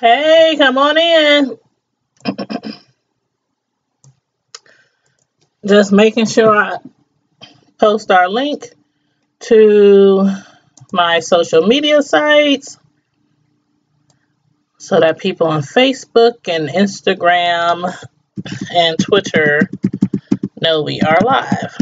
Hey, come on in. Just making sure I post our link to my social media sites so that people on Facebook and Instagram and Twitter know we are live.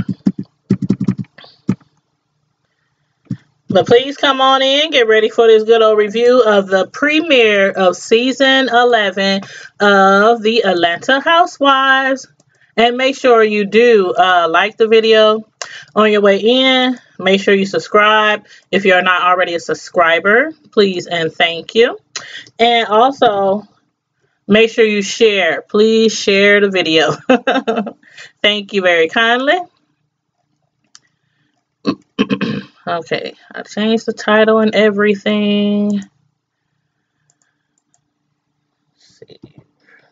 But please come on in, get ready for this good old review of the premiere of season 11 of the Atlanta Housewives. And make sure you do like the video on your way in. Make sure you subscribe if you're not already a subscriber. Please and thank you. And also, make sure you share. Please share the video. Thank you very kindly. Okay, I changed the title and everything. Let's see.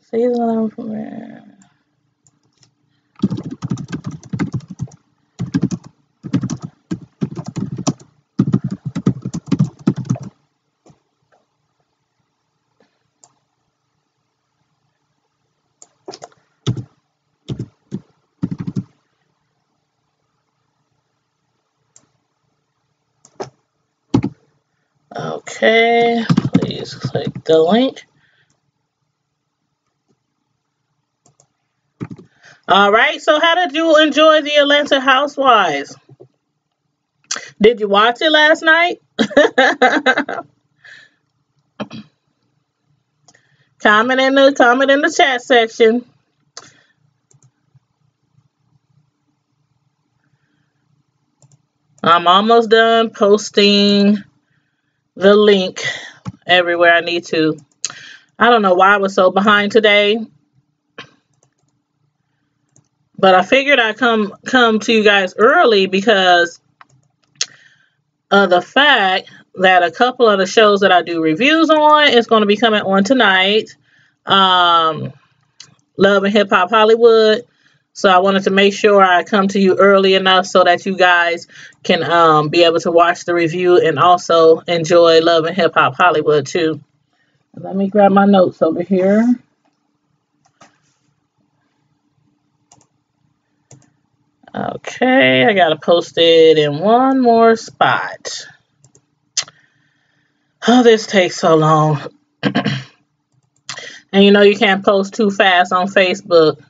Season premiere. Okay, please click the link. All right, so how did you enjoy the Atlanta Housewives? Did you watch it last night? Comment in the chat section. I'm almost done posting the link everywhere I need to. I don't know why I was so behind today, but I figured I'd come to you guys early because of the fact that a couple of the shows that I do reviews on is going to be coming on tonight. Love and Hip Hop Hollywood. So I wanted to make sure I come to you early enough so that you guys can be able to watch the review and also enjoy Love and Hip Hop Hollywood too. Let me grab my notes over here. Okay, I gotta post it in one more spot. Oh, this takes so long. And you know you can't post too fast on Facebook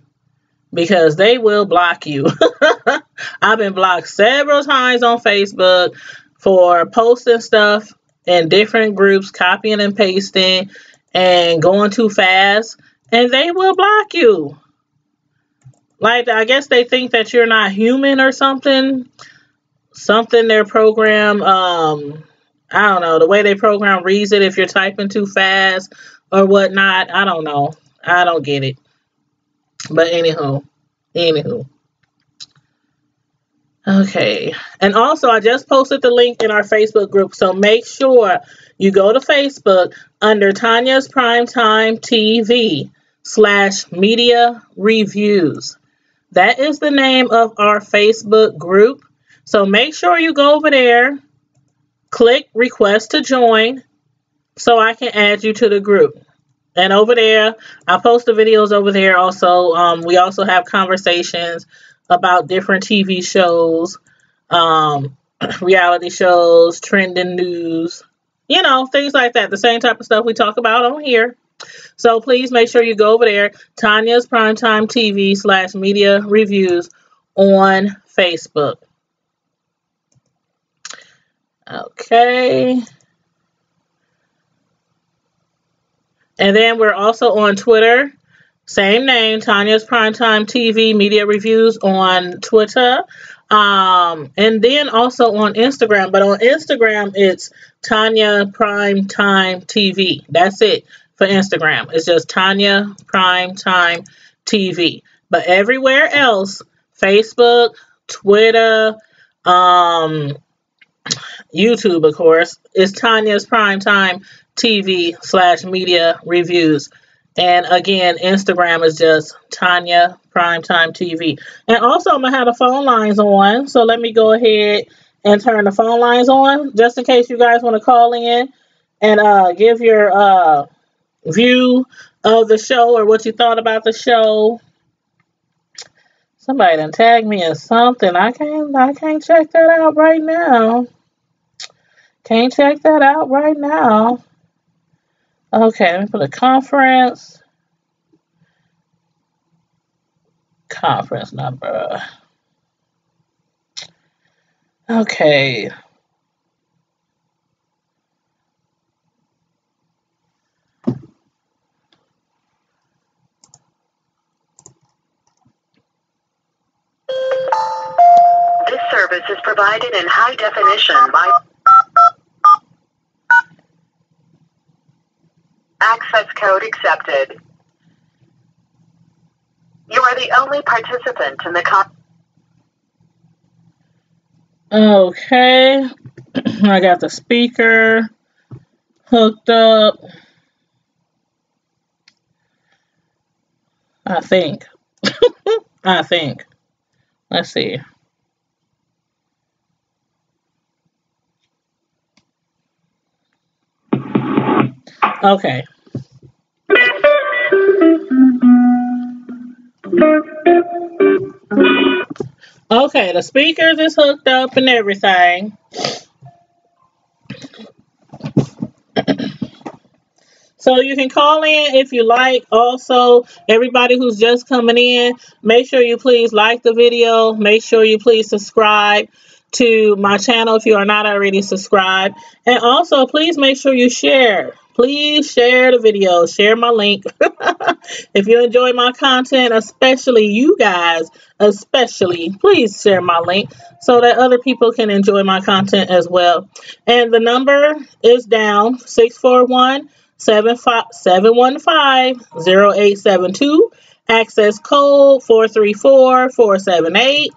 because they will block you. I've been blocked several times on Facebook for posting stuff in different groups, copying and pasting, and going too fast, and they will block you. Like, I guess they think that you're not human or something. Something their program, I don't know, the way they program reads it if you're typing too fast or whatnot. I don't know. I don't get it. But anywho. Okay. And also, I just posted the link in our Facebook group. So make sure you go to Facebook under Tanya's Primetime TV /media reviews. That is the name of our Facebook group. So make sure you go over there, click request to join so I can add you to the group. And over there, I post the videos over there also. We also have conversations about different TV shows, reality shows, trending news, you know, things like that. The same type of stuff we talk about on here. So please make sure you go over there, Tanya's Primetime TV /media reviews on Facebook. Okay. And then we're also on Twitter. Same name, Tanya's Primetime TV Media Reviews on Twitter. And then also on Instagram. But on Instagram, it's Tanya Primetime TV. That's it for Instagram. It's just Tanya Primetime TV. But everywhere else, Facebook, Twitter, YouTube, of course, is Tanya's Primetime TV /media reviews. And again, Instagram is just Tanya Primetime TV. And also, I'm going to have the phone lines on. So let me go ahead and turn the phone lines on just in case you guys want to call in and give your view of the show or what you thought about the show. Somebody done tagged me in something. I can't check that out right now. Can't check that out right now. Okay, let me put a conference number. Okay. This service is provided in high definition by access code accepted. You are the only participant in the Okay. I got the speaker hooked up. I think. Let's see. Okay. Okay, the speakers is hooked up and everything. So you can call in if you like. Also, everybody who's just coming in, make sure you please like the video. Make sure you please subscribe to my channel if you are not already subscribed. And also, please make sure you share. Please share the video. Share my link. If you enjoy my content, especially you guys, please share my link so that other people can enjoy my content as well. And the number is down 641-715-0872. Access code 434478.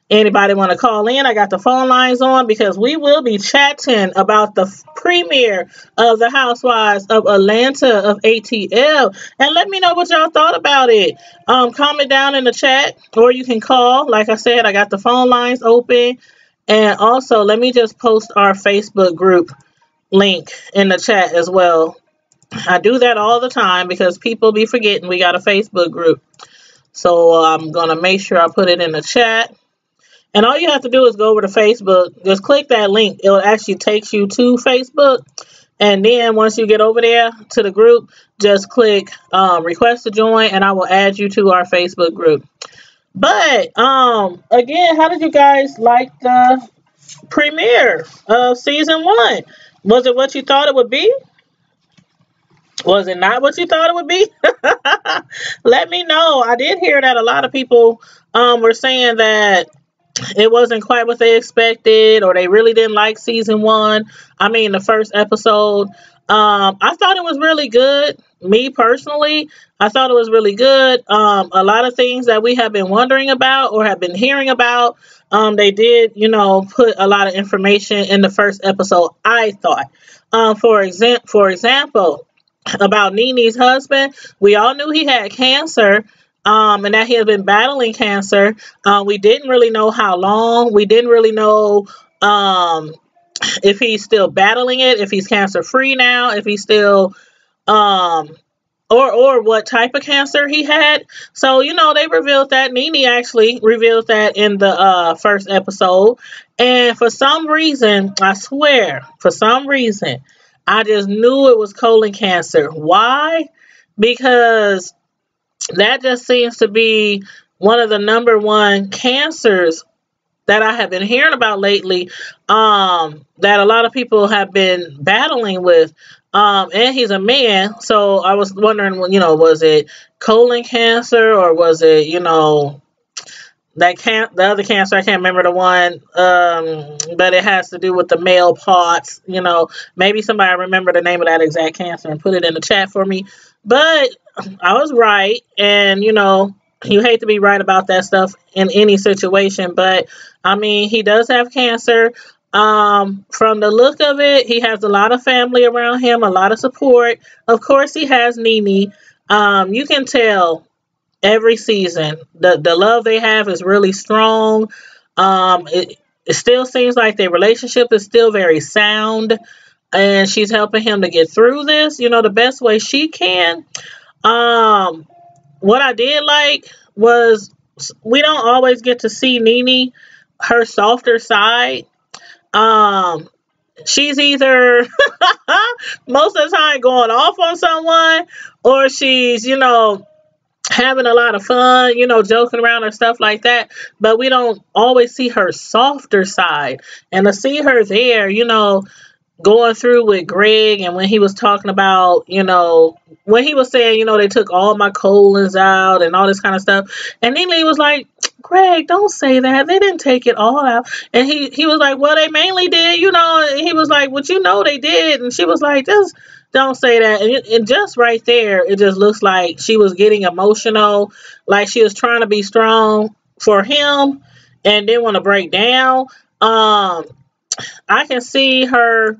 Anybody want to call in? I got the phone lines on because we will be chatting about the premiere of the Housewives of Atlanta of ATL. And let me know what y'all thought about it. Comment down in the chat or you can call. Like I said, I got the phone lines open. And also, let me just post our Facebook group link in the chat as well. I do that all the time because people be forgetting we got a Facebook group. So I'm going to make sure I put it in the chat. And all you have to do is go over to Facebook. Just click that link. It will actually take you to Facebook. And then once you get over there to the group, just click request to join and I will add you to our Facebook group. But again, how did you guys like the premiere of season 1? Was it what you thought it would be? Was it not what you thought it would be? Let me know. I did hear that a lot of people were saying that it wasn't quite what they expected or they really didn't like season 1. I mean, the first episode. I thought it was really good. Me personally, I thought it was really good. A lot of things that we have been wondering about or have been hearing about, they did, put a lot of information in the first episode, I thought. For example, about Nene's husband, we all knew he had cancer. And that he had been battling cancer. We didn't really know how long. We didn't really know if he's still battling it, if he's cancer free now, if he's still or what type of cancer he had. So, they revealed that. Nene actually revealed that in the first episode. And for some reason, I swear, I just knew it was colon cancer. Why? Because that just seems to be one of the number one cancers that I have been hearing about lately, that a lot of people have been battling with. And he's a man, so I was wondering, was it colon cancer or was it, the other cancer? I can't remember the one, but it has to do with the male parts. Maybe somebody remember the name of that exact cancer and put it in the chat for me. But I was right, and you hate to be right about that stuff in any situation, but I mean, he does have cancer. From the look of it, he has a lot of family around him, a lot of support. Of course, he has Nene. You can tell every season the love they have is really strong. It still seems like their relationship is still very sound. and she's helping him to get through this, the best way she can. Um, what I did like was we don't always get to see Nene, her softer side. Um, she's either most of the time going off on someone, or she's, having a lot of fun, joking around or stuff like that. But we don't always see her softer side. And to see her there, going through with Greg, and when he was talking about, when he was saying, they took all my colons out and all this kind of stuff. And Nene was like, Greg, don't say that. They didn't take it all out. And he was like, well, they mainly did, and he was like, well, they did. And she was like, just don't say that. And just right there, it just looks like she was getting emotional, like she was trying to be strong for him and didn't want to break down. I can see her,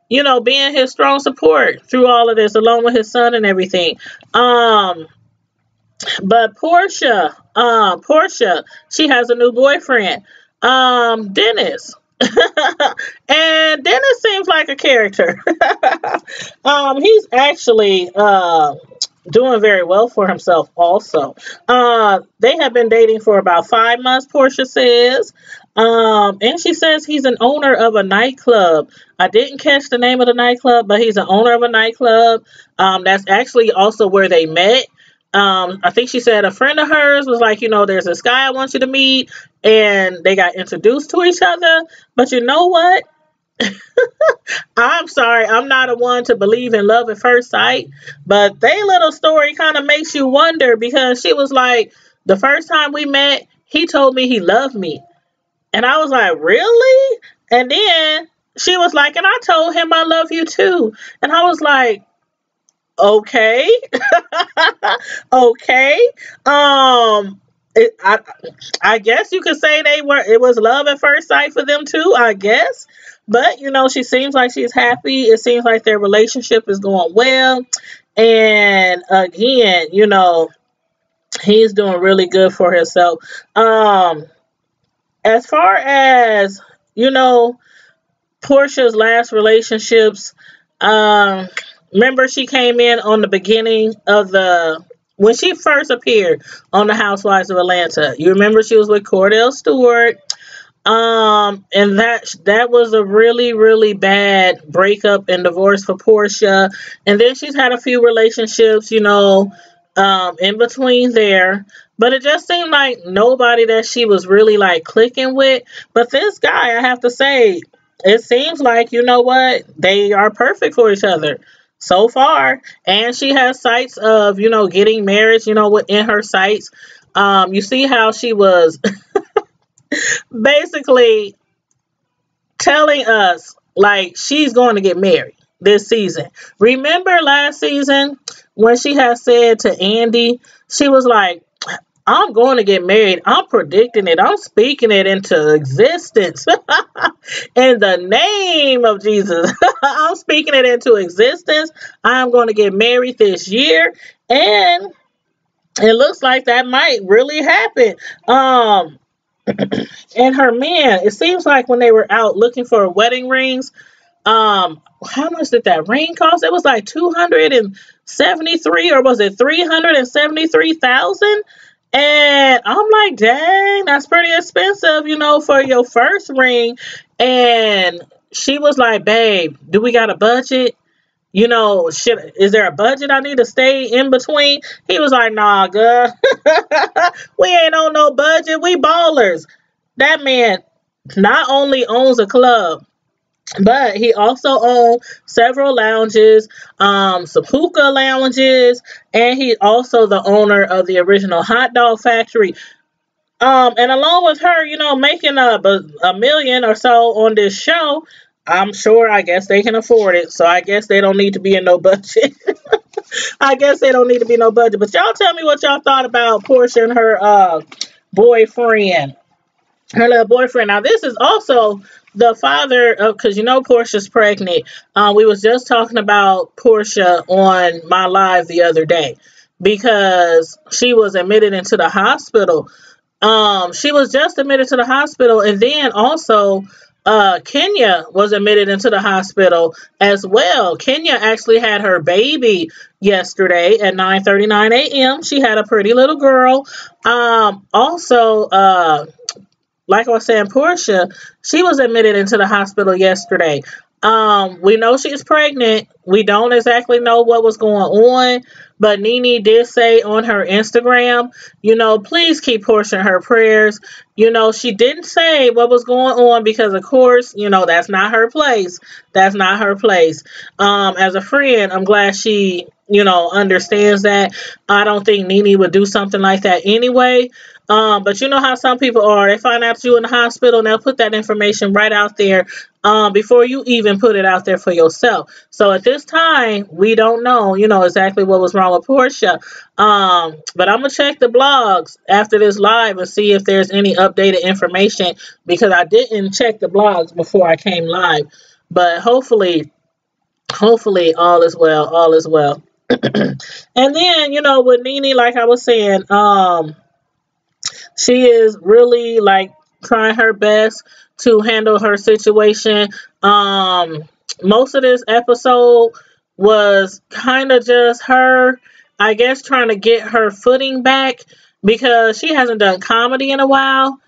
being his strong support through all of this, along with his son and everything. But Portia, she has a new boyfriend, Dennis. And Dennis seems like a character. He's actually doing very well for himself also. They have been dating for about 5 months, Portia says. And she says he's an owner of a nightclub. I didn't catch the name of the nightclub, but he's an owner of a nightclub. That's actually also where they met. I think she said a friend of hers was like, there's this guy I want you to meet, and they got introduced to each other. But you know what? I'm sorry, I'm not a one to believe in love at first sight, but their little story kind of makes you wonder, because she was like, the first time we met, he told me he loved me. And I was like, really? And then she was like, and I told him I love you too. And I was like, okay. Okay. I guess you could say it was love at first sight for them too, I guess. But, she seems like she's happy. It seems like their relationship is going well. And again, he's doing really good for himself. As far as, Portia's last relationships, remember she came in on the beginning of when she first appeared on the Housewives of Atlanta. You remember she was with Cordell Stewart. And that was a really, really bad breakup and divorce for Portia. And then she's had a few relationships, in between there. But it just seemed like nobody that she was really like clicking with. But this guy, I have to say, it seems like, what? They are perfect for each other so far. And she has sights of, getting married, within her sights. You see how she was basically telling us like she's going to get married this season. Remember last season when she had said to Andy, she was like, I'm going to get married. I'm predicting it. I'm speaking it into existence. In the name of Jesus. I'm speaking it into existence. I'm going to get married this year. And it looks like that might really happen. And her man, it seems like when they were out looking for wedding rings, how much did that ring cost? It was like 273, or was it 373,000? And I'm like, dang, that's pretty expensive, for your first ring. And she was like, babe, do we got a budget? Is there a budget I need to stay in between? He was like, nah, girl. We ain't on no budget. We ballers. That man not only owns a club, but he also owns several lounges, some hookah lounges, and he's also the owner of the original hot dog factory. And along with her, making a million or so on this show, I'm sure, I guess they can afford it. So I guess they don't need to be in no budget. I guess they don't need to be no budget. But y'all tell me what y'all thought about Portia and her boyfriend. Her little boyfriend. Now, this is also the father of, because Portia's pregnant. We was just talking about Portia on my live the other day, because she was admitted into the hospital. She was just admitted to the hospital, and then also Kenya was admitted into the hospital as well. Kenya actually had her baby yesterday at 9:39 a.m. She had a pretty little girl. Also, like I was saying, Portia, she was admitted into the hospital yesterday. We know she's pregnant. We don't exactly know what was going on, but Nene did say on her Instagram, please keep Portia in her prayers. She didn't say what was going on because, of course, that's not her place. That's not her place. As a friend, I'm glad she, understands that. I don't think Nene would do something like that anyway. But you know how some people are. They find out you in the hospital and they'll put that information right out there before you even put it out there for yourself. So at this time, we don't know, exactly what was wrong with Portia. But I'm going to check the blogs after this live and see if there's any updated information because I didn't check the blogs before I came live. But hopefully all is well. All is well. And then, with Nene, like I was saying, she is really like trying her best to handle her situation. Most of this episode was kind of just her, I guess, trying to get her footing back because she hasn't done comedy in a while.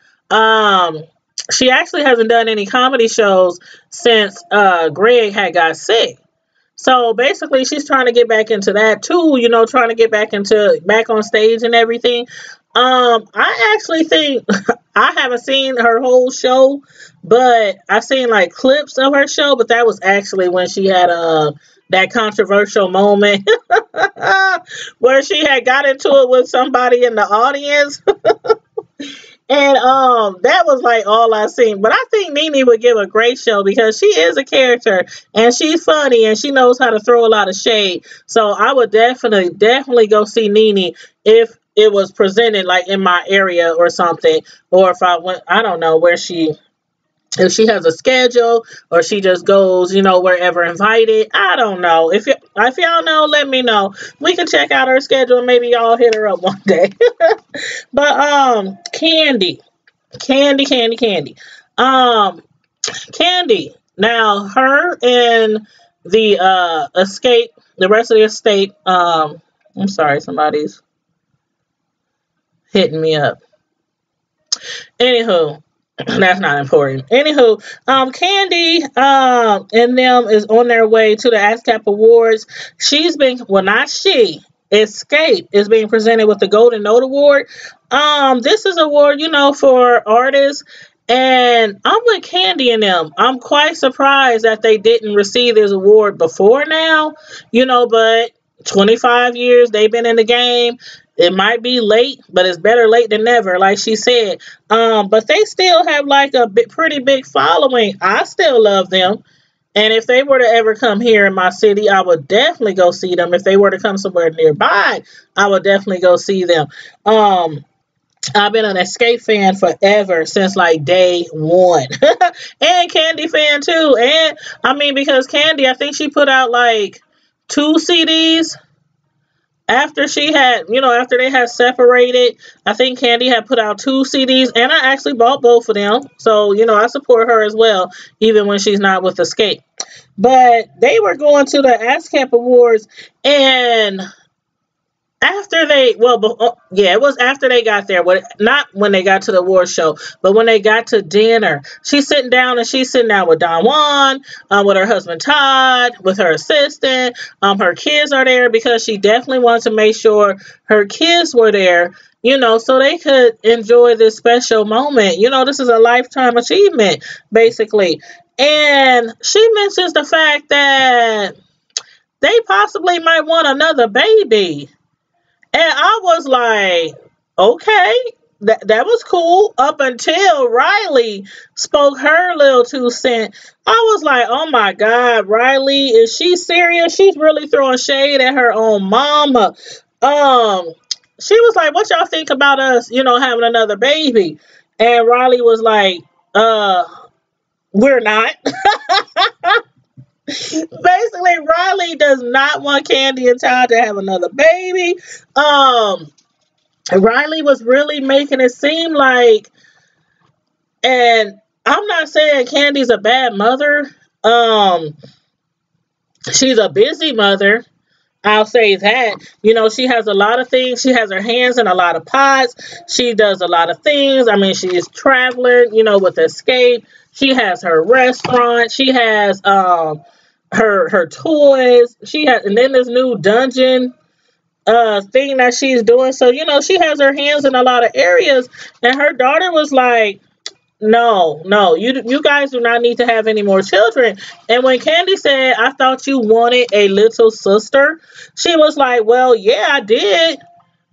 She actually hasn't done any comedy shows since Greg had got sick. So basically, she's trying to get back into that too, trying to get back on stage and everything. I actually think I haven't seen her whole show, but I've seen like clips of her show. But that was actually when she had that controversial moment where she had got into it with somebody in the audience. And that was like all I seen. But I think Nene would give a great show because she is a character and she's funny and she knows how to throw a lot of shade. So I would definitely go see Nene if it was presented like in my area or something. Or if I went, I don't know if she has a schedule or she just goes, wherever invited. I don't know. If y'all know, let me know. We can check out her schedule and maybe y'all hit her up one day. But Candy. Candy. Now her and the rest of the estate, I'm sorry, somebody's hitting me up. Anywho, that's not important. Anywho, Candy and them is on their way to the ASCAP Awards. Escape is being presented with the Golden Note Award. This is an award, for artists. And I'm with Candy and them. I'm quite surprised that they didn't receive this award before now, but 25 years they've been in the game. It might be late, but it's better late than never, like she said. But they still have like a pretty big following. I still love them. And if they were to ever come here in my city, I would definitely go see them. If they were to come somewhere nearby, I would definitely go see them. I've been an Escape fan forever since like day one. And Candy fan too. And I mean, because Candy, I think she put out like 2 CDs after after they had separated. I think Candy had put out 2 CDs and I actually bought both of them. So, I support her as well, even when she's not with Escape. But they were going to the ASCAP Awards and it was after they got there. Not when they got to the award show, but when they got to dinner. She's sitting down with Don Juan, with her husband Todd, with her assistant. Her kids are there because she definitely wanted to make sure her kids were there, so they could enjoy this special moment. This is a lifetime achievement, basically. And she mentions the fact that they possibly might want another baby. And I was like, okay, that was cool up until Riley spoke her little 2 cents. I was like, oh my God, Riley, is she serious? She's really throwing shade at her own mama. She was like, what y'all think about us, having another baby? And Riley was like, we're not. Basically, Riley does not want Candy and Todd to have another baby. Riley was really making it seem like, and I'm not saying Candy's a bad mother. Um, she's a busy mother. I'll say that. She has a lot of things. She has her hands in a lot of pots. She does a lot of things. I mean, she's traveling, with Escape. She has her restaurant. She has her toys. She has, and then this new dungeon thing that she's doing. So, she has her hands in a lot of areas. And her daughter was like, no, no, you guys do not need to have any more children. And when Candy said, I thought you wanted a little sister, she was like, well, yeah, I did.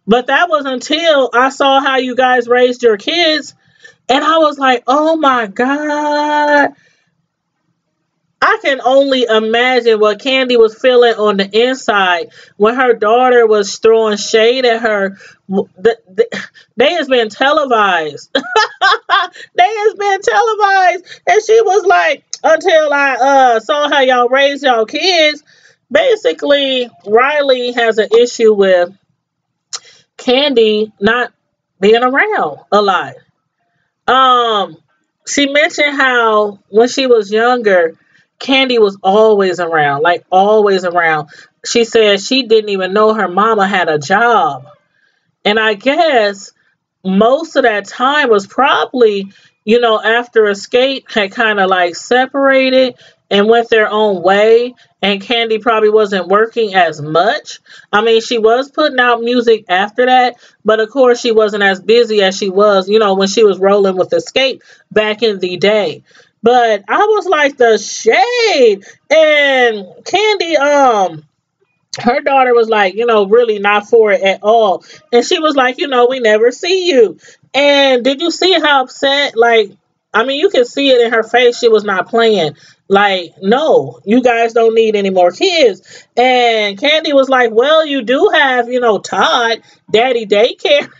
But that was until I saw how you guys raised your kids. And I was like, oh my God. I can only imagine what Candy was feeling on the inside when her daughter was throwing shade at her. They has been televised. They has been televised. And she was like, until I saw how y'all raised y'all kids. Basically, Riley has an issue with Candy not being around a lot. Um, she mentioned how when she was younger, Candy was always around, like always around. She said she didn't even know her mama had a job. And I guess most of that time was probably, after Escape had kind of like separated and went their own way, and Candy probably wasn't working as much. I mean, she was putting out music after that, but of course she wasn't as busy as she was, when she was rolling with Escape back in the day. But I was like, the shade. And Candy, her daughter was like, really not for it at all. And she was like, we never see you. And did you see how upset? Like, I mean, you can see it in her face. She was not playing. Like, no, you guys don't need any more kids. And Candy was like, well, you do have, Todd, daddy daycare.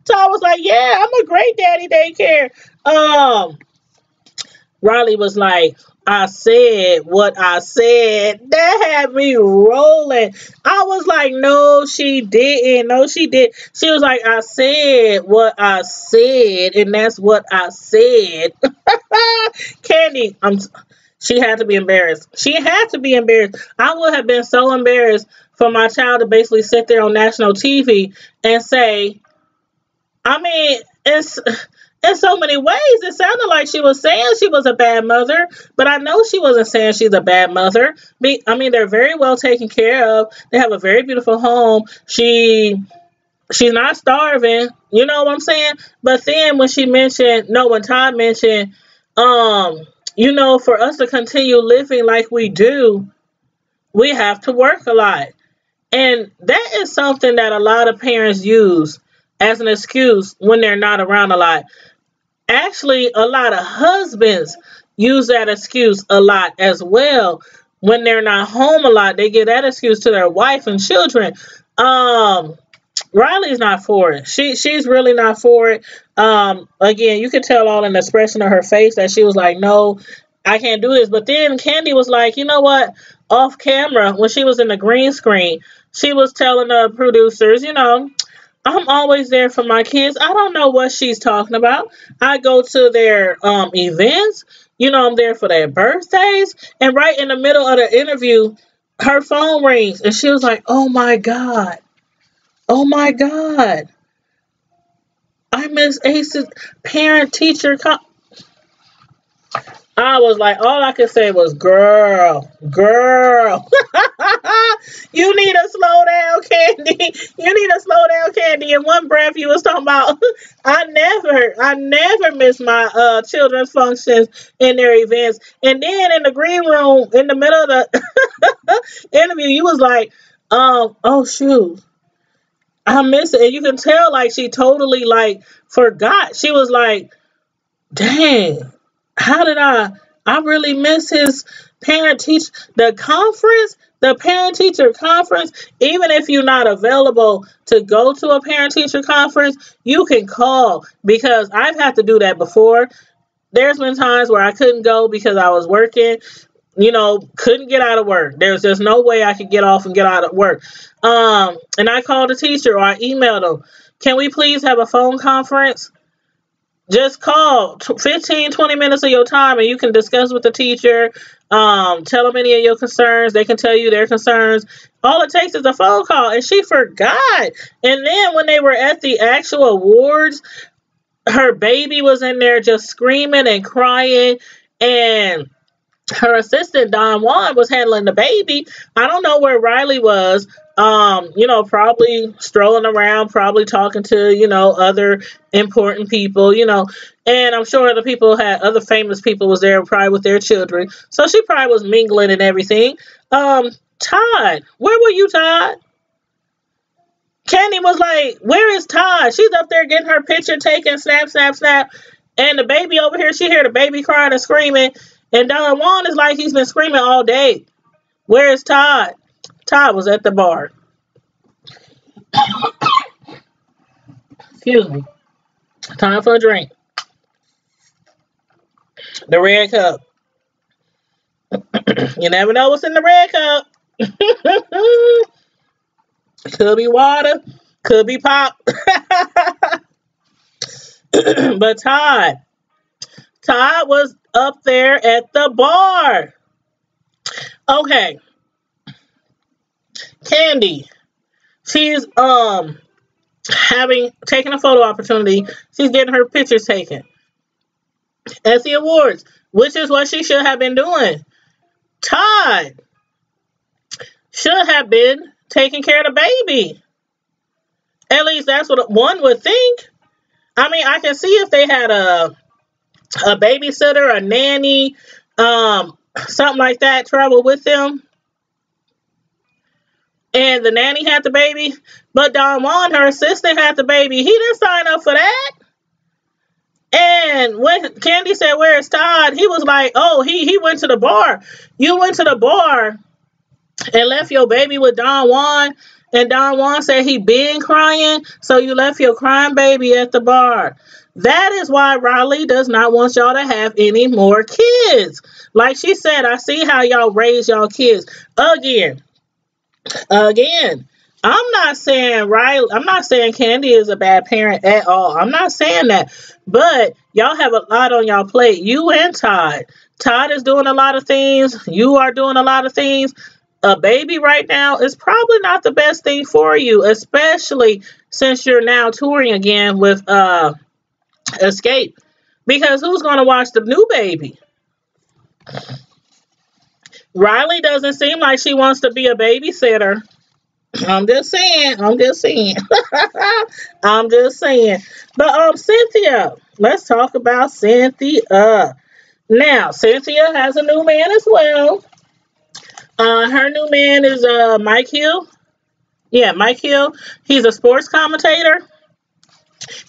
Todd was like, yeah, I'm a great daddy daycare. Riley was like, I said what I said. That had me rolling. I was like, no, she didn't. No, she did. She was like, I said what I said, and that's what I said. Candy, she had to be embarrassed. She had to be embarrassed. I would have been so embarrassed for my child to basically sit there on national TV and say, I mean, it's in so many ways, it sounded like she was saying she was a bad mother, but I know she wasn't saying she's a bad mother. I mean, they're very well taken care of. They have a very beautiful home. She's not starving. You know what I'm saying? But then when Todd mentioned, for us to continue living like we do, we have to work a lot. And that is something that a lot of parents use as an excuse when they're not around a lot. Actually, a lot of husbands use that excuse a lot as well. When they're not home a lot, they give that excuse to their wife and children. Riley's not for it. She's really not for it. Again, you could tell all in the expression of her face that she was like, no, I can't do this. But then Candy was like, you know what? Off camera, when she was in the green screen, she was telling the producers, I'm always there for my kids. I don't know what she's talking about. I go to their events. I'm there for their birthdays. And right in the middle of the interview, her phone rings. And she was like, oh, my God. Oh, my God. I miss Ace's parent-teacher. I was like, all I could say was, girl. You need to slow down, Candy. You need to slow down, Candy. In one breath, you was talking about, I never miss my children's functions in their events. And then in the green room, in the middle of the interview, you was like, oh, shoot. I miss it. And you can tell, like, she totally, like, forgot. She was like, dang. How did I really miss his parent the parent teacher conference. Even if you're not available to go to a parent teacher conference, you can call, because I've had to do that before. There's been times where I couldn't go because I was working, couldn't get out of work. There's just no way I could get off and get out of work. And I called the teacher or I emailed them, can we please have a phone conference? Just call 15, 20 minutes of your time and you can discuss with the teacher. Tell them any of your concerns. They can tell you their concerns. All it takes is a phone call. And she forgot. And then when they were at the actual awards, her baby was in there just screaming and crying. And her assistant Don Juan was handling the baby. I don't know where Riley was. Probably strolling around, probably talking to, other important people, and I'm sure other famous people was there probably with their children. So she probably was mingling and everything. Todd, where were you, Todd? Candy was like, where is Todd? She's up there getting her picture taken, snap, snap, snap. And the baby over here, she heard the baby crying and screaming. And Don Juan is like, he's been screaming all day. Where is Todd? Todd was at the bar. Excuse me. Time for a drink. The red cup. You never know what's in the red cup. Could be water. Could be pop. But Todd was up there at the bar. Okay. Candy. She's taking a photo opportunity. She's getting her pictures taken at the awards, which is what she should have been doing. Todd should have been taking care of the baby. At least that's what one would think. I mean, I can see if they had a babysitter, a nanny, something like that travel with them. And the nanny had the baby. But Don Juan, her assistant, had the baby. He didn't sign up for that. And when Candy said, where's Todd? He was like, oh, he went to the bar. You went to the bar and left your baby with Don Juan. And Don Juan said he been crying. So you left your crying baby at the bar. That is why Riley does not want y'all to have any more kids. Like she said, I see how y'all raise y'all kids. Again, I'm not saying Candy is a bad parent at all. I'm not saying that. But y'all have a lot on y'all plate. You and Todd. Todd is doing a lot of things. You are doing a lot of things. A baby right now is probably not the best thing for you, especially since you're now touring again with Escape. Because who's going to watch the new baby? Riley doesn't seem like she wants to be a babysitter. I'm just saying. I'm just saying. But Cynthia, let's talk about Cynthia. Now, Cynthia has a new man as well. Her new man is Mike Hill. Yeah, Mike Hill. He's a sports commentator.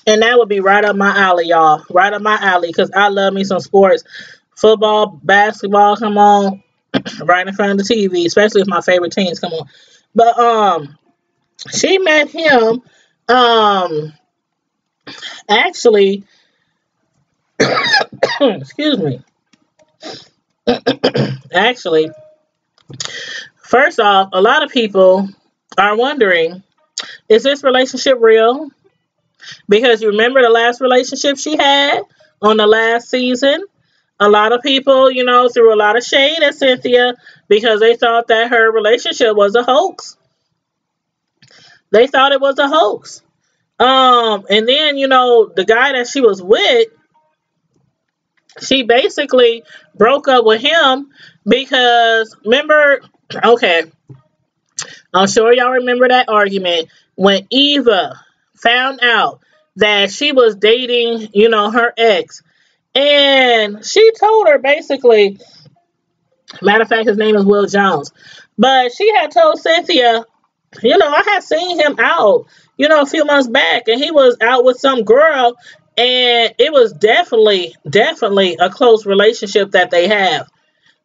And that would be right up my alley, y'all. Right up my alley, because I love me some sports. Football, basketball, come on. Right in front of the TV, especially if my favorite teams come on. But she met him actually excuse me. Actually, first off, a lot of people are wondering, is this relationship real? Because you remember the last relationship she had on the last season? A lot of people, threw a lot of shade at Cynthia because they thought that her relationship was a hoax. They thought it was a hoax. And then, the guy that she was with, she basically broke up with him because, remember, okay, I'm sure y'all remember that argument when Eva found out that she was dating, her ex. And she told her basically, matter of fact, his name is Will Jones. But she had told Cynthia, I had seen him out, a few months back. And he was out with some girl. And it was definitely a close relationship that they have.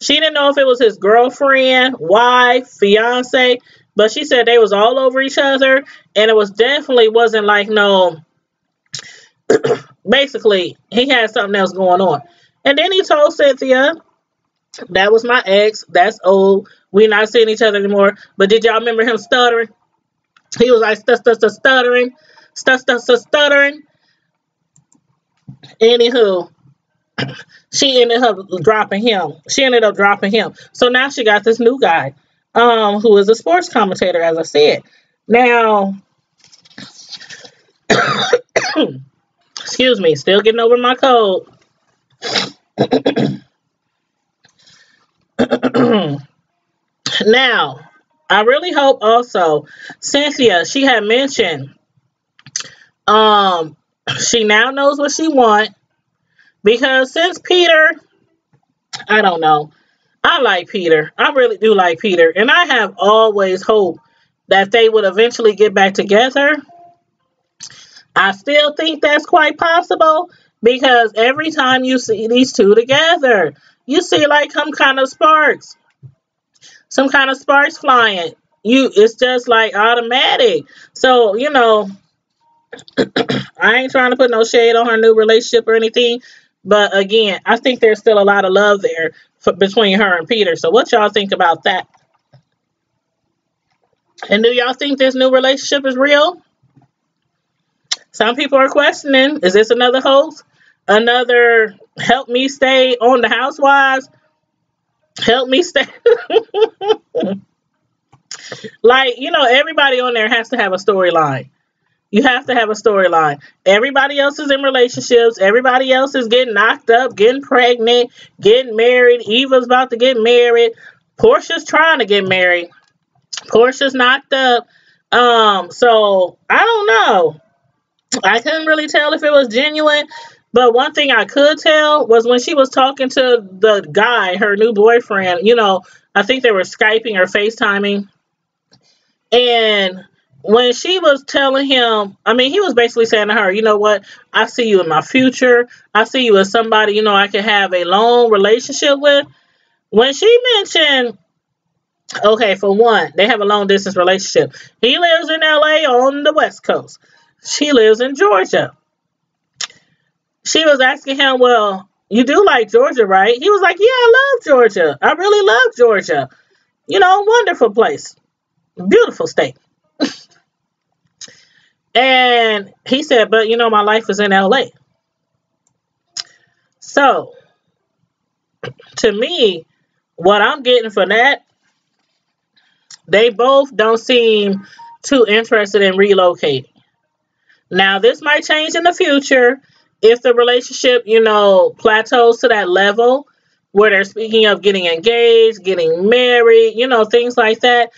She didn't know if it was his girlfriend, wife, fiance. But she said they was all over each other. And it was definitely wasn't like no... Basically, he had something else going on. And then he told Cynthia, that was my ex. That's old. We're not seeing each other anymore. But did y'all remember him stuttering? He was like stuttering. Stuttering. Anywho, she ended up dropping him. She ended up dropping him. So now she got this new guy, who is a sports commentator, as I said. Now, excuse me, still getting over my cold. Now, I really hope also Cynthia, she had mentioned, um, she now knows what she wants because since Peter, I don't know. I like Peter. I really do like Peter. And I have always hoped that they would eventually get back together. I still think that's quite possible because every time you see these two together, you see like some kind of sparks flying. It's just like automatic. So, I ain't trying to put no shade on her new relationship or anything. But again, I think there's still a lot of love there between her and Peter. So what y'all think about that? And do y'all think this new relationship is real? Some people are questioning, is this another hoax? Another help me stay on the Housewives? Help me stay. Like, everybody on there has to have a storyline. You have to have a storyline. Everybody else is in relationships. Everybody else is getting knocked up, getting pregnant, getting married. Eva's about to get married. Portia's trying to get married. Portia's knocked up. So I don't know. I couldn't really tell if it was genuine. But one thing I could tell was when she was talking to the guy, her new boyfriend, I think they were Skyping or FaceTiming. And when she was telling him, I mean, he was basically saying to her, you know what? I see you in my future. I see you as somebody, I can have a long relationship with. When she mentioned, okay, for one, they have a long distance relationship. He lives in LA on the West Coast. She lives in Georgia. She was asking him, well, you do like Georgia, right? He was like, yeah, I love Georgia. I really love Georgia. Wonderful place. Beautiful state. And he said, but my life is in LA. So, to me, what I'm getting from that, they both don't seem too interested in relocating. Now, this might change in the future if the relationship, plateaus to that level where they're speaking of getting engaged, getting married, things like that.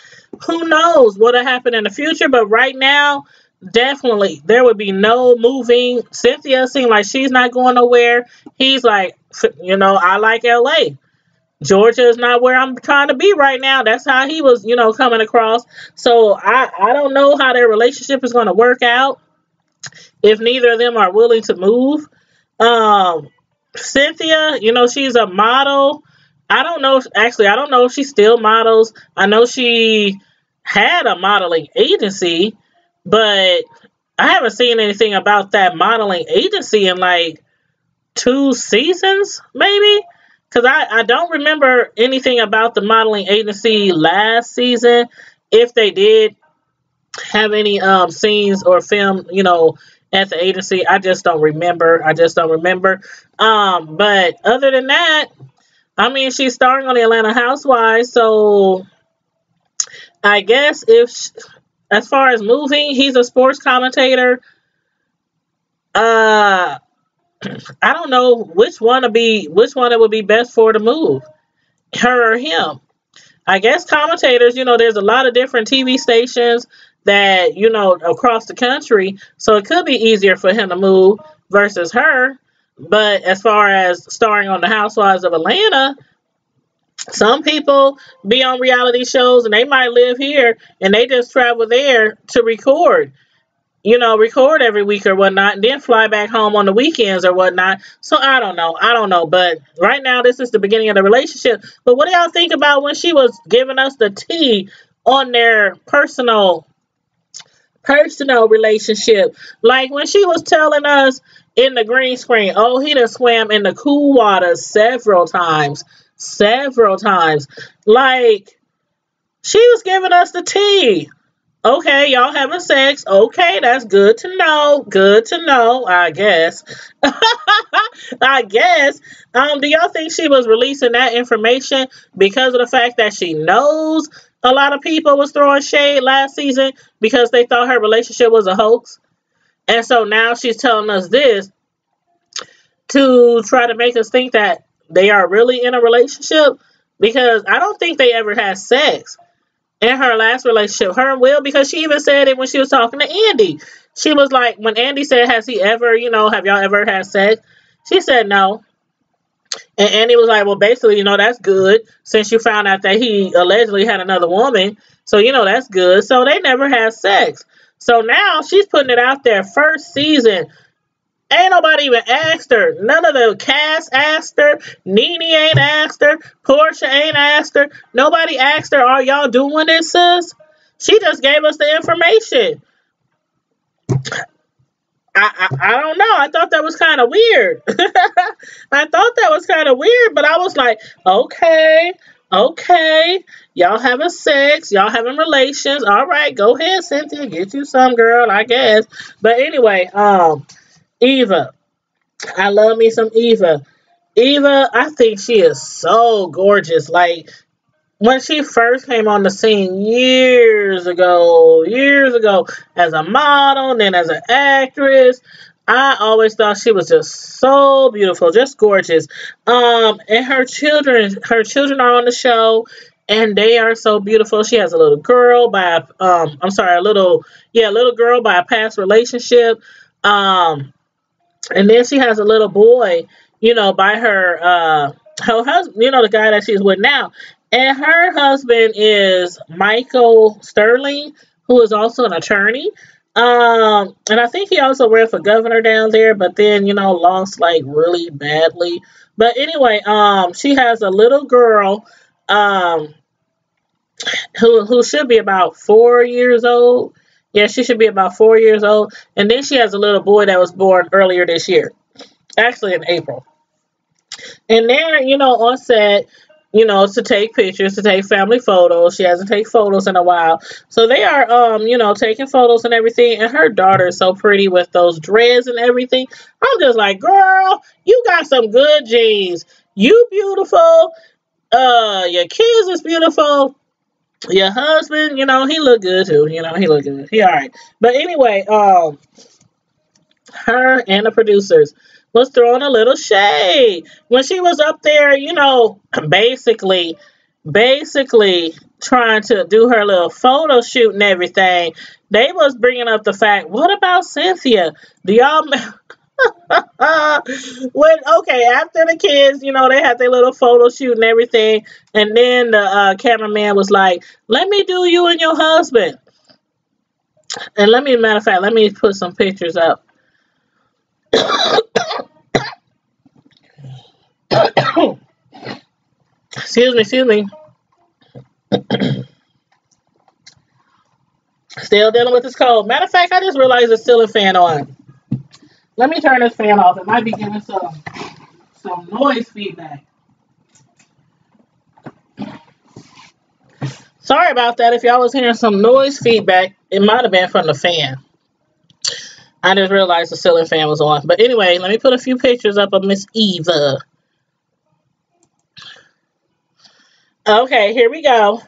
Who knows what'll happen in the future? But right now, definitely, there would be no moving. Cynthia seems like she's not going nowhere. He's like, I like LA. Georgia is not where I'm trying to be right now. That's how he was, coming across. So I don't know how their relationship is going to work out if neither of them are willing to move. Cynthia, she's a model. I don't know. Actually, I don't know if she still models. I know she had a modeling agency, but I haven't seen anything about that modeling agency in like 2 seasons, maybe. Because I don't remember anything about the modeling agency last season. If they did have any scenes or film, at the agency, I just don't remember. But other than that, I mean, she's starring on the Atlanta Housewives, so I guess as far as moving, he's a sports commentator. I don't know which one it would be best for to move, her or him. I guess commentators, there's a lot of different TV stations that, across the country, so it could be easier for him to move versus her. But as far as starring on the Housewives of Atlanta, some people be on reality shows and they might live here and they just travel there to record. Record every week or whatnot, and then fly back home on the weekends or whatnot. So I don't know. But right now, this is the beginning of the relationship. But what do y'all think about when she was giving us the tea on their personal relationship? Like when she was telling us in the green screen, oh, he done swam in the cool water several times. Like, she was giving us the tea. Okay, y'all having sex. Okay, that's good to know. Good to know, I guess. I guess. Do y'all think she was releasing that information because of the fact that she knows a lot of people was throwing shade last season because they thought her relationship was a hoax? And so now she's telling us this to try to make us think that they are really in a relationship, because I don't think they ever had sex in her last relationship, her and Will, because she even said it when she was talking to Andy. She was like, when Andy said, has he ever, have y'all ever had sex? She said no. And Andy was like, well, basically, that's good since you found out that he allegedly had another woman. So, that's good. So they never had sex. So now she's putting it out there. First season. Ain't nobody even asked her. None of the cast asked her. Nene ain't asked her. Portia ain't asked her. Nobody asked her, are y'all doing this, sis? She just gave us the information. I don't know. I thought that was kind of weird. I thought that was kind of weird, but I was like, okay. Y'all having sex. Y'all having relations. All right, go ahead, Cynthia. Get you some, girl, I guess. But anyway, Eva. I love me some Eva. Eva, I think she is so gorgeous. Like, when she first came on the scene years ago, as a model, then as an actress, I always thought she was just so beautiful, just gorgeous. And her children are on the show, and they are so beautiful. She has a little girl by, I'm sorry, little girl by a past relationship. And then she has a little boy, by her husband, the guy that she's with now. And her husband is Michael Sterling, who is also an attorney. And I think he also ran for governor down there, but then, lost like really badly. But anyway, she has a little girl, um, who should be about 4 years old. Yeah, she should be about 4 years old. And then she has a little boy that was born earlier this year, actually in April. And they're, on set, to take pictures, to take family photos. She hasn't taken photos in a while. So they are, taking photos and everything. And her daughter is so pretty with those dreads and everything. I'm just like, girl, you got some good genes. You beautiful. Your kids is beautiful. Your husband, he look good too. He look good. He all right. But anyway, her and the producers was throwing a little shade when she was up there, basically trying to do her little photo shoot and everything. They was bringing up the fact, what about Cynthia? Do y'all when okay, after the kids, they had their little photo shoot and everything, and then the cameraman was like, let me do you and your husband. And matter of fact, let me put some pictures up. Excuse me. Still dealing with this cold. Matter of fact, I just realized there's still a fan on. Let me turn this fan off. It might be giving some noise feedback. Sorry about that. If y'all was hearing some noise feedback, it might have been from the fan. I just realized the ceiling fan was on. But anyway, let me put a few pictures up of Miss Eva. Okay, here we go.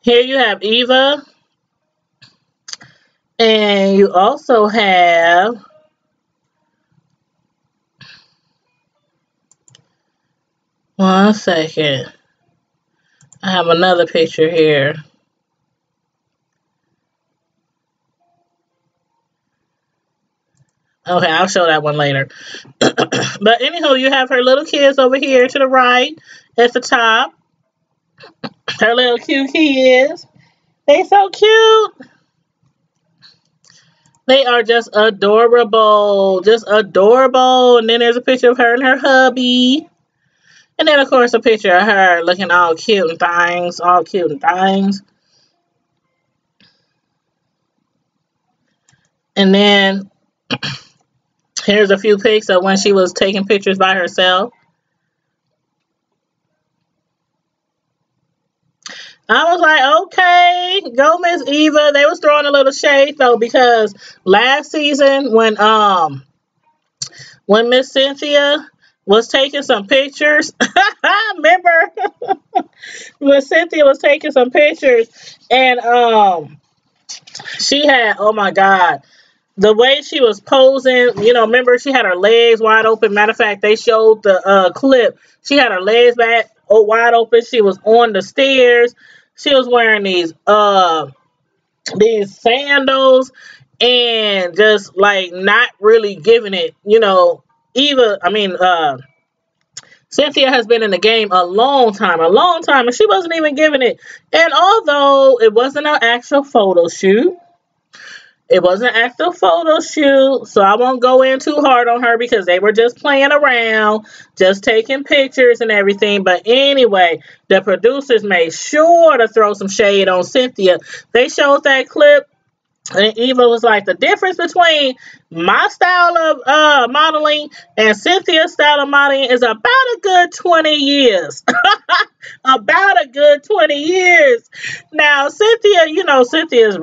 Here you have Eva. And you also have one second. I have another picture here. Okay, I'll show that one later. But anywho, you have her little kids over here to the right at the top. Her little cute kids. They so cute. They are just adorable. Just adorable. And then there's a picture of her and her hubby. And then, of course, a picture of her looking all cute and things. All cute and things. And then Here's a few pics of when she was taking pictures by herself. I was like, okay, go Miss Eva. They was throwing a little shade though, because last season when Miss Cynthia was taking some pictures, remember when Cynthia was taking some pictures and she had, oh my God, the way she was posing, remember she had her legs wide open. Matter of fact, they showed the clip. She had her legs back wide open. She was on the stairs. She was wearing these sandals and just like not really giving it, Cynthia has been in the game a long time, and she wasn't even giving it. And although it wasn't an actual photo shoot, so I won't go in too hard on her because they were just playing around, just taking pictures and everything. But anyway, the producers made sure to throw some shade on Cynthia. They showed that clip. And Eva was like, the difference between my style of modeling and Cynthia's style of modeling is about a good 20 years. About a good 20 years. Now, Cynthia, Cynthia's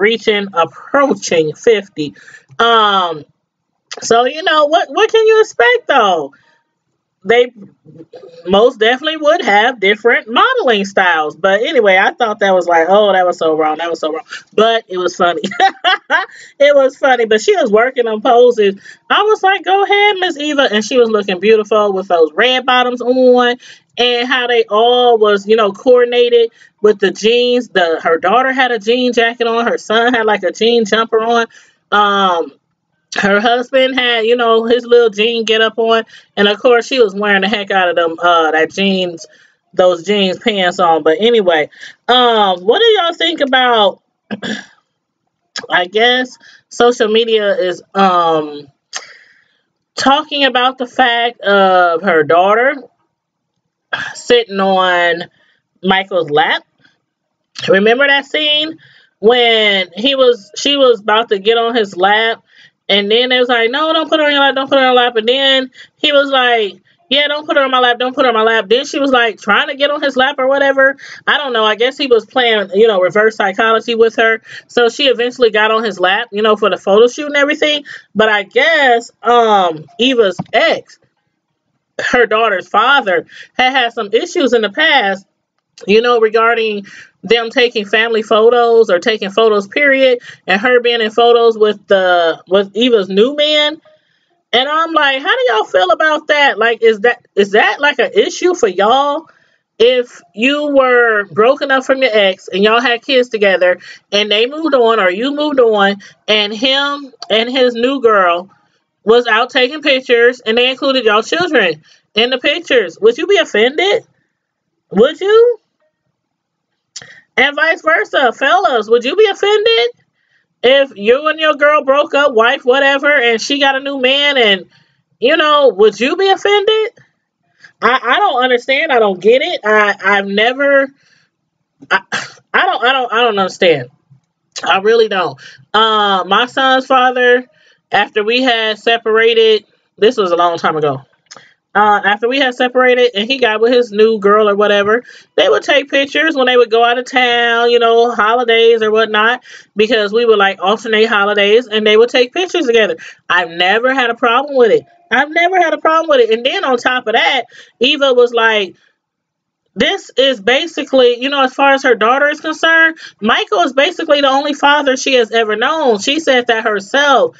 approaching 50. So, what can you expect, though? They most definitely would have different modeling styles. But anyway, I thought that was like, oh, that was so wrong. That was so wrong. But it was funny. It was funny. But she was working on poses. I was like, go ahead, Miss Eva. And she was looking beautiful with those red bottoms on. And how they all was, coordinated with the jeans. Her daughter had a jean jacket on. Her son had like a jean jumper on. Her husband had, his little jean get up on, and of course she was wearing the heck out of them those jeans pants on. But anyway, what do y'all think about? I guess social media is talking about the fact of her daughter sitting on Michael's lap. Remember that scene when she was about to get on his lap, and then it was like, no, don't put her on your lap, don't put her on your lap. And then he was like, yeah, don't put her on my lap, don't put her on my lap. Then she was like trying to get on his lap or whatever. I don't know. I guess he was playing, reverse psychology with her. So she eventually got on his lap, for the photo shoot and everything. But I guess Eva's ex, her daughter's father, had some issues in the past, regarding them taking family photos or taking photos, period, and her being in photos with Eva's new man. And I'm like, how do y'all feel about that? Like, is that like an issue for y'all? If you were broken up from your ex and y'all had kids together and they moved on or you moved on and him and his new girl was out taking pictures and they included y'all children in the pictures, would you be offended? Would you? And vice versa, fellas, would you be offended if you and your girl broke up, wife, whatever, and she got a new man, and would you be offended? I don't understand. I don't get it. I've never. I don't understand. I really don't. My son's father, after we had separated, this was a long time ago. After we had separated and he got with his new girl or whatever, they would take pictures when they would go out of town, holidays or whatnot, because we would like alternate holidays and they would take pictures together. I've never had a problem with it. And then on top of that, Eva was like, this is basically, as far as her daughter is concerned, Michael is basically the only father she has ever known. She said that herself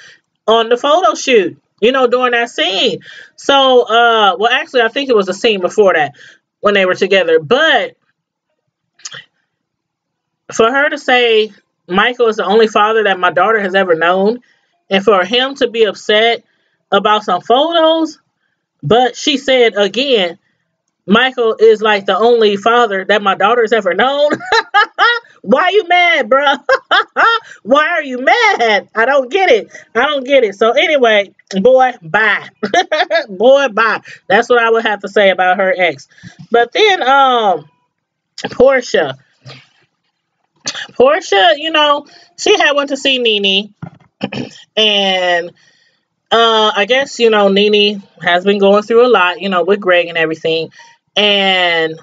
on the photo shoot, during that scene. So, well, actually, I think it was a scene before that when they were together. But for her to say Michael is the only father that my daughter has ever known, and for him to be upset about some photos, but she said again, Michael is like the only father that my daughter's ever known. Why are you mad, bro? Why are you mad? I don't get it. So anyway, boy, bye. Boy, bye. That's what I would have to say about her ex. But then, Portia, she had went to see Nene, and I guess, Nene has been going through a lot, with Greg and everything. And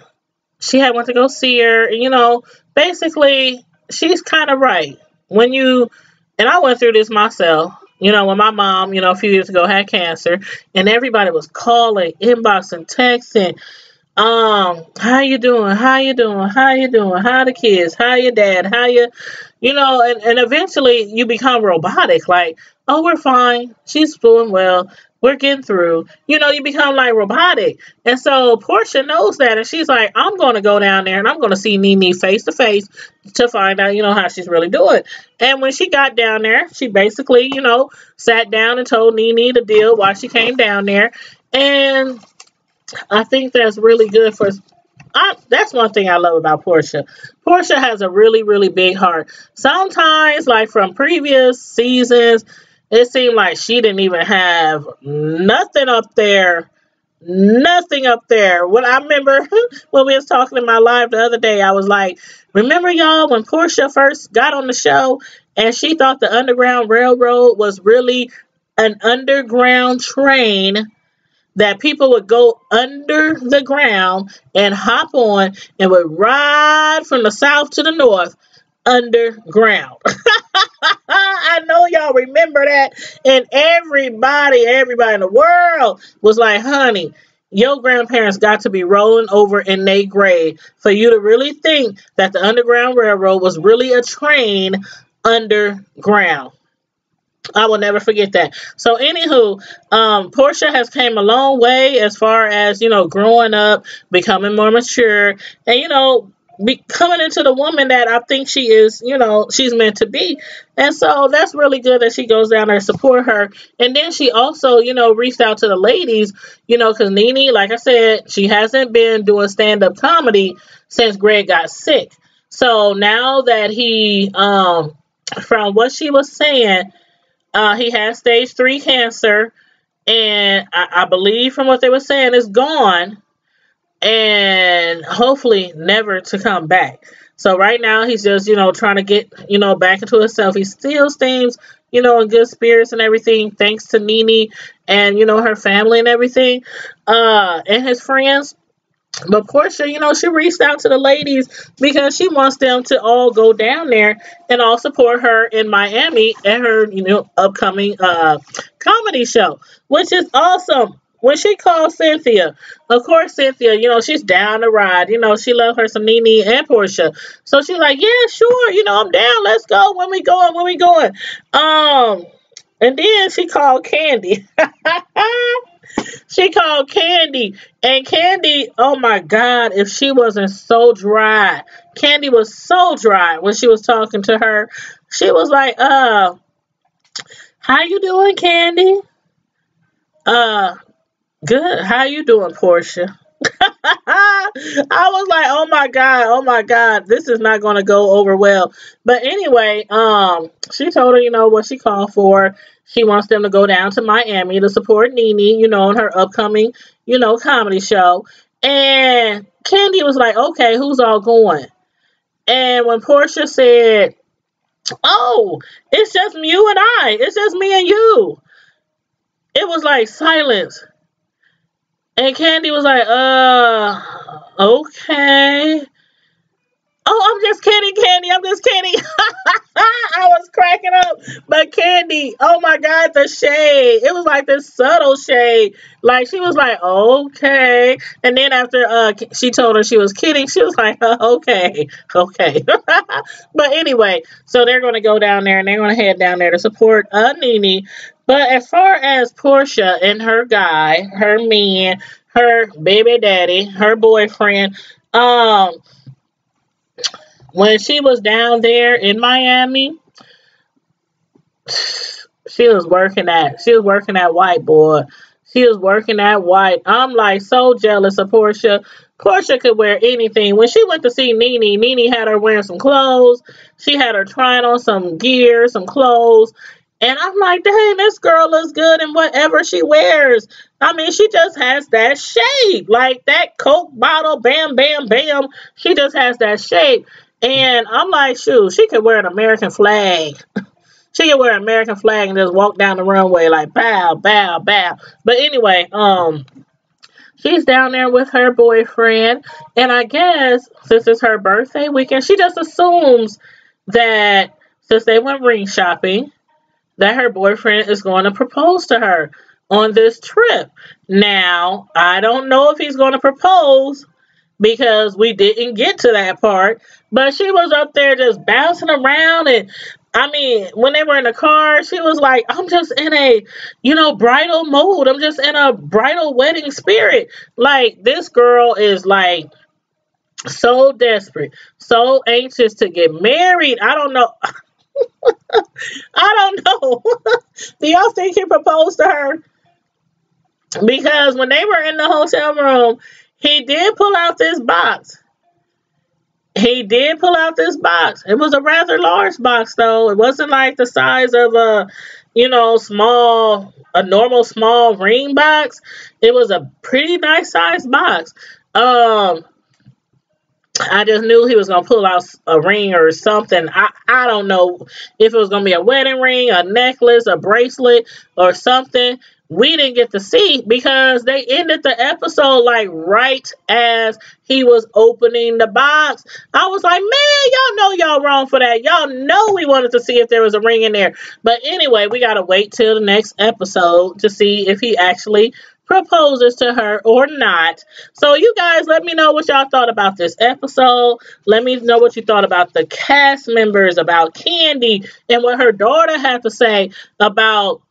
she had went to go see her. And, basically, she's kind of right. When you, and I went through this myself, when my mom, a few years ago had cancer, and everybody was calling, inboxing, texting, how you doing? How you doing? How you doing? How the kids? How your dad? How you, and eventually you become robotic. Like, oh, we're fine. She's doing well. We're getting through. You become like robotic. And so Portia knows that. And she's like, I'm going to go down there and I'm going to see Nene face to face to find out, how she's really doing. And when she got down there, she basically, sat down and told Nene the deal why she came down there. And I think that's really good for. That's one thing I love about Portia. Portia has a really, really big heart. Sometimes, like from previous seasons, it seemed like she didn't even have nothing up there. Nothing up there. When I remember when we was talking in my live the other day, I was like, remember y'all when Portia first got on the show and she thought the Underground Railroad was really an underground train that people would go under the ground and hop on and would ride from the south to the north underground. I know y'all remember that. And everybody in the world was like, honey, your grandparents got to be rolling over in their grave for you to really think that the Underground Railroad was really a train underground. I will never forget that. So, anywho, Portia has came a long way as far as, growing up, becoming more mature, and, becoming into the woman that I think she is, she's meant to be. And so that's really good that she goes down there and support her. And then she also, reached out to the ladies, because Nene, like I said, she hasn't been doing stand-up comedy since Greg got sick. So now that he, from what she was saying, he has stage 3 cancer, and I believe from what they were saying, it's gone, and hopefully never to come back. So right now he's just, trying to get, back into himself. He still seems, in good spirits and everything, thanks to Nene and, her family and everything, and his friends. But Portia, she reached out to the ladies because she wants them to all go down there and all support her in Miami at her, upcoming comedy show, which is awesome. When she called Cynthia, of course, Cynthia, she's down to ride. She loves her some Nene and Portia. So she's like, yeah, sure, I'm down. Let's go. When we going? When we going? And then she called Candy. She called Candy, and Candy, oh my God, if she wasn't so dry. Candy was so dry when she was talking to her. She was like, how you doing, Candy? Good. How you doing, Portia? I was like, oh my God, this is not going to go over well. But anyway, she told her, what she called for. She wants them to go down to Miami to support Nene, on her upcoming, comedy show. And Candy was like, okay, who's all going? And when Portia said, oh, it's just you and I. It's just me and you. It was like silence. And Candy was like, okay. Oh, I'm just kidding, Candy. I'm just kidding. I was cracking up. But Candy, oh my God, the shade. It was like this subtle shade. Like, she was like, okay. And then after she told her she was kidding, she was like, okay. But anyway, so they're going to go down there and they're going to head down there to support Nene. But as far as Portia and her guy, her man, her baby daddy, her boyfriend, when she was down there in Miami, she was working at white, boy. She was working at white. I'm like so jealous of Portia. Portia could wear anything. When she went to see Nene, Nene had her wearing some clothes. She had her trying on some gear, some clothes. And I'm like, dang, this girl looks good in whatever she wears. I mean, she just has that shape. Like that Coke bottle, bam, bam, bam. She just has that shape. And I'm like, shoot, she could wear an American flag. She can wear an American flag and just walk down the runway like bow, bow, bow. But anyway, she's down there with her boyfriend, and I guess since it's her birthday weekend, she just assumes that since they went ring shopping, that her boyfriend is going to propose to her on this trip. Now, I don't know if he's going to propose because we didn't get to that part, but she was up there just bouncing around. And I mean, when they were in the car, she was like, I'm just in a, bridal mode. I'm just in a bridal wedding spirit. Like, this girl is like so desperate, so anxious to get married. I don't know. I don't know. Do y'all think he proposed to her? Because when they were in the hotel room, he did pull out this box. He did pull out this box. It was a rather large box, though. It wasn't like the size of a normal small ring box. It was a pretty nice sized box. I just knew he was going to pull out a ring or something. I don't know if it was going to be a wedding ring, a necklace, a bracelet, or something. We didn't get to see because they ended the episode like right as he was opening the box. I was like, man, y'all know y'all wrong for that. Y'all know we wanted to see if there was a ring in there. But anyway, we got to wait till the next episode to see if he actually proposes to her or not. So you guys, let me know what y'all thought about this episode. Let me know what you thought about the cast members, about Candy, and what her daughter had to say about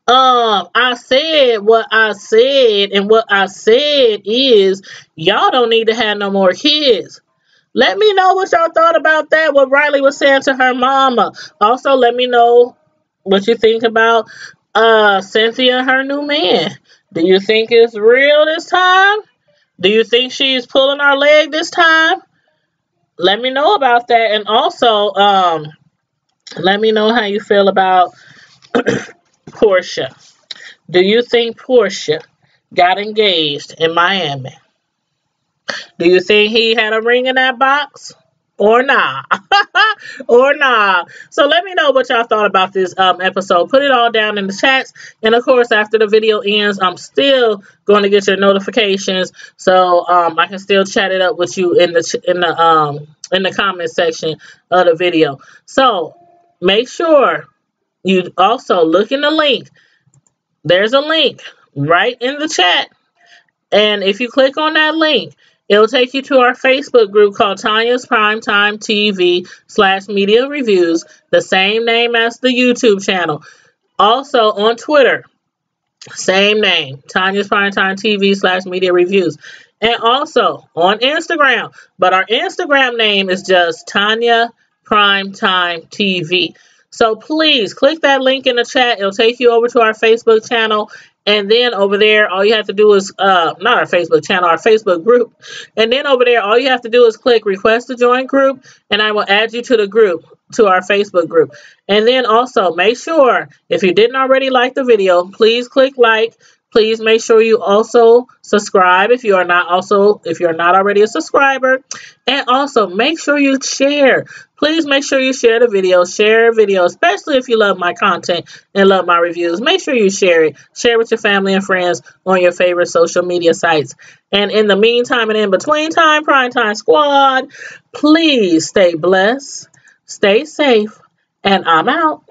I said what I said, and what I said is y'all don't need to have no more kids. Let me know what y'all thought about that, what Riley was saying to her mama. Also, let me know what you think about Cynthia and her new man. Do you think it's real this time? Do you think she's pulling our leg this time? Let me know about that. And also, let me know how you feel about Portia. Do you think Portia got engaged in Miami? Do you think he had a ring in that box? Or nah? Or nah? So let me know what y'all thought about this episode. Put it all down in the chats. And of course, after the video ends, I'm still going to get your notifications, so I can still chat it up with you in the comment section of the video. So make sure you also look in the link. There's a link right in the chat. And if you click on that link, it'll take you to our Facebook group called Tanya's Primetime TV /media reviews, the same name as the YouTube channel. Also on Twitter, same name, Tanya's Primetime TV /media reviews. And also on Instagram, but our Instagram name is just Tanya Primetime TV. So please click that link in the chat. It'll take you over to our Facebook channel. And then over there, all you have to do is, not our Facebook channel, our Facebook group. And then over there, all you have to do is click request to join group. And I will add you to the group, to our Facebook group. And then also make sure, if you didn't already like the video, please click like. Please make sure you also subscribe if you're not already a subscriber. And also make sure you share. Please make sure you share the video. Share a video, especially if you love my content and love my reviews. Make sure you share it. Share with your family and friends on your favorite social media sites. And in the meantime and in between time, Primetime Squad, please stay blessed, stay safe, and I'm out.